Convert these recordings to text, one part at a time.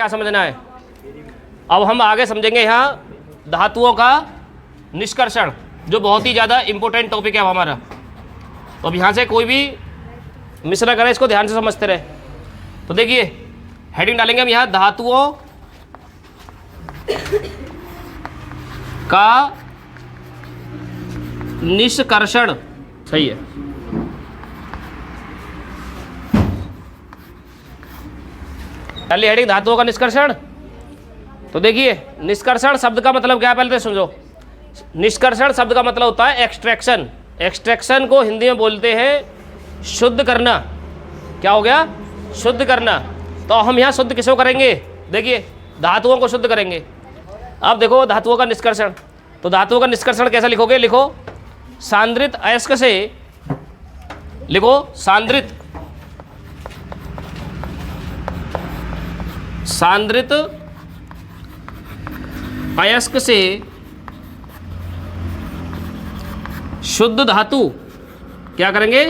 क्या समझना है। अब हम आगे समझेंगे यहाँ धातुओं का निष्कर्षण, जो बहुत ही ज़्यादा इंपॉर्टेंट टॉपिक है अब हमारा। तो अब यहाँ से कोई भी मिस ना करें, इसको ध्यान से समझते रहे। तो देखिए हेडिंग डालेंगे हम यहाँ, धातुओं का निष्कर्षण। सही है। पहली हेडिंग धातुओं का निष्कर्षण। तो देखिए निष्कर्षण शब्द का मतलब क्या है, पहले तो समझो। निष्कर्षण शब्द का मतलब होता है एक्सट्रैक्शन। एक्सट्रैक्शन को हिंदी में बोलते हैं शुद्ध करना। क्या हो गया? शुद्ध करना। तो हम यहाँ शुद्ध किसको करेंगे? देखिए धातुओं को शुद्ध करेंगे। अब देखो धातुओं का निष्कर्षण। तो धातुओं का निष्कर्षण कैसे लिखोगे? लिखो सांद्रित अयस्क से, लिखो सांद्रित अयस्क से शुद्ध धातु, क्या करेंगे?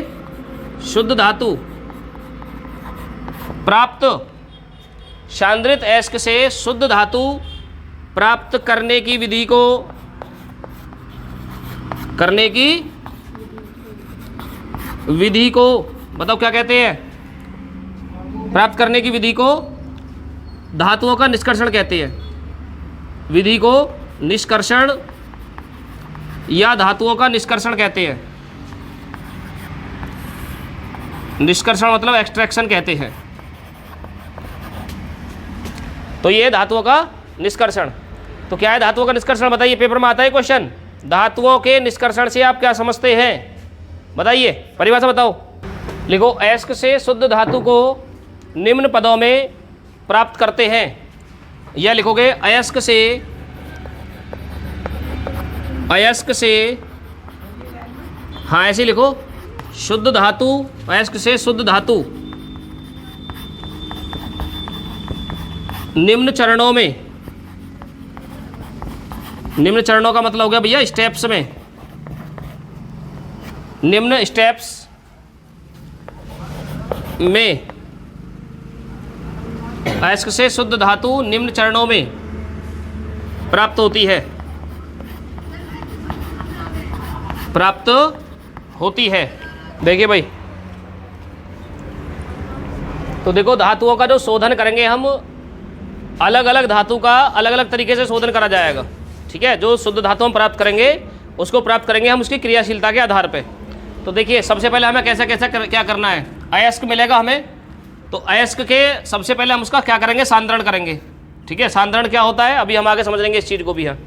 शुद्ध धातु प्राप्त। सांद्रित अयस्क से शुद्ध धातु प्राप्त करने की विधि को, बताओ क्या कहते हैं? प्राप्त करने की विधि को धातुओं का निष्कर्षण कहते हैं। विधि को निष्कर्षण या धातुओं का निष्कर्षण कहते हैं। निष्कर्षण मतलब एक्सट्रैक्शन कहते हैं। तो ये धातुओं का निष्कर्षण। तो क्या है धातुओं का निष्कर्षण? बताइए, पेपर में आता है क्वेश्चन। धातुओं के निष्कर्षण से आप क्या समझते हैं? बताइए, परिभाषा बताओ। लिखो अयस्क से शुद्ध धातु को निम्न पदों में प्राप्त करते हैं। यह लिखोगे अयस्क से, हाँ ऐसे लिखो, शुद्ध धातु, अयस्क से शुद्ध धातु निम्न चरणों में, निम्न चरणों का मतलब हो गया भैया स्टेप्स में, निम्न स्टेप्स में अयस्क से शुद्ध धातु निम्न चरणों में प्राप्त होती है, प्राप्त होती है। देखिए भाई, तो देखो धातुओं का जो शोधन करेंगे हम, अलग अलग धातु का अलग अलग तरीके से शोधन करा जाएगा। ठीक है, जो शुद्ध धातु हम प्राप्त करेंगे उसको प्राप्त करेंगे हम उसकी क्रियाशीलता के आधार पे। तो देखिए सबसे पहले हमें क्या करना है? अयस्क मिलेगा हमें, तो अयस्क के सबसे पहले हम उसका क्या करेंगे? सांद्रण करेंगे। ठीक है, सांद्रण क्या होता है अभी हम आगे समझेंगे इस चीज़ को भी है।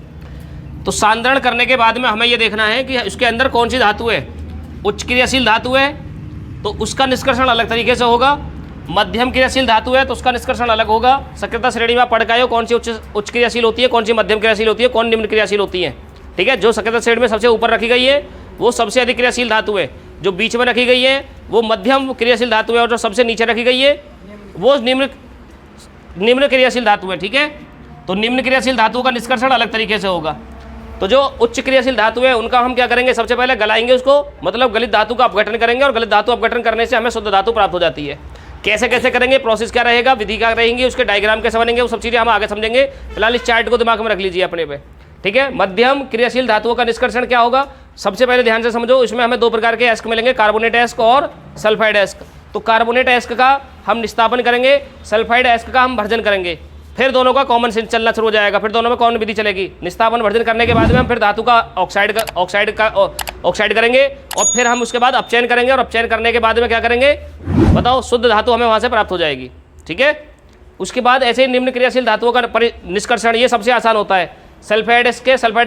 तो सांद्रण करने के बाद में हमें ये देखना है कि उसके अंदर कौन सी धातु है। उच्च क्रियाशील धातु है तो उसका निष्कर्षण अलग तरीके से होगा। मध्यम क्रियाशील धातु है तो उसका निष्कर्षण अलग होगा। सक्रियता श्रेणी में आप पढ़ के आए हो कौन सी उच्च क्रियाशील होती है, कौन सी मध्यम क्रियाशील होती है, कौन निम्न क्रियाशील होती है। ठीक है, जो सक्रियता श्रेणी में सबसे ऊपर रखी गई है वो सबसे अधिक क्रियाशील धातु है, जो बीच में रखी गई है वो मध्यम क्रियाशील धातु है, और जो सबसे नीचे रखी गई है वो निम्न क्रियाशील धातु है। ठीक है, तो निम्न क्रियाशील धातु का निष्कर्षण अलग तरीके से होगा। तो जो उच्च क्रियाशील धातु है उनका हम क्या करेंगे? सबसे पहले गलाएंगे उसको, मतलब गलित धातु का अपघटन करेंगे, और गलित धातु अपघटन करने से हमें शुद्ध धातु प्राप्त हो जाती है। कैसे कैसे करेंगे, प्रोसेस क्या रहेगा, विधि क्या रहेंगी, उसके डायग्राम कैसे बनेंगे, वो सब चीज़ें हम आगे समझेंगे। फिलहाल इस चार्ट को दिमाग में रख लीजिए अपने पे। ठीक है, मध्यम क्रियाशील धातुओं का निष्कर्षण क्या होगा? सबसे पहले ध्यान से समझो, इसमें हमें दो प्रकार के अयस्क मिलेंगे, कार्बोनेट अयस्क और सल्फाइड अयस्क। तो कार्बोनेट अयस्क का हम निस्तापन करेंगे, सल्फाइड अयस्क का हम भर्जन करेंगे। फिर दोनों का कॉमन सेंस चलना शुरू हो जाएगा, फिर दोनों में कौन विधि चलेगी? निस्तापन भर्जन करने के बाद में हम फिर धातु का ऑक्साइड करेंगे, और फिर हम उसके बाद अपचयन करेंगे, और अपचयन करने के बाद में क्या करेंगे बताओ? शुद्ध धातु हमें वहाँ से प्राप्त हो जाएगी। ठीक है, उसके बाद ऐसे ही निम्न क्रियाशील धातुओं का निष्कर्षण, ये सबसे आसान होता है। सल्फाइड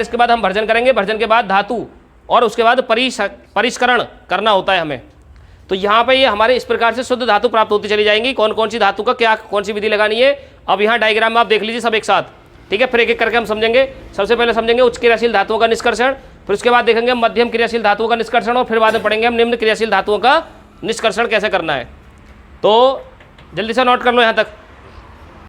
के बाद हम भर्जन करेंगे, भर्जन के बाद धातु, और उसके बाद परिष्करण करना होता है हमें। तो यहाँ पे ये हमारे इस प्रकार से शुद्ध धातु प्राप्त होती चली जाएंगी। कौन कौन सी धातु का क्या कौन सी विधि लगानी है, अब यहाँ डायग्राम में आप देख लीजिए सब एक साथ। ठीक है, फिर एक एक करके हम समझेंगे। सबसे पहले समझेंगे उच्च क्रियाशील धातुओं का निष्कर्षण, फिर उसके बाद देखेंगे मध्यम क्रियाशील धातुओं का निष्कर्षण, और फिर बाद में पढ़ेंगे हम निम्न क्रियाशील धातुओं का निष्कर्षण कैसे करना है। तो जल्दी से नोट कर लो यहाँ तक।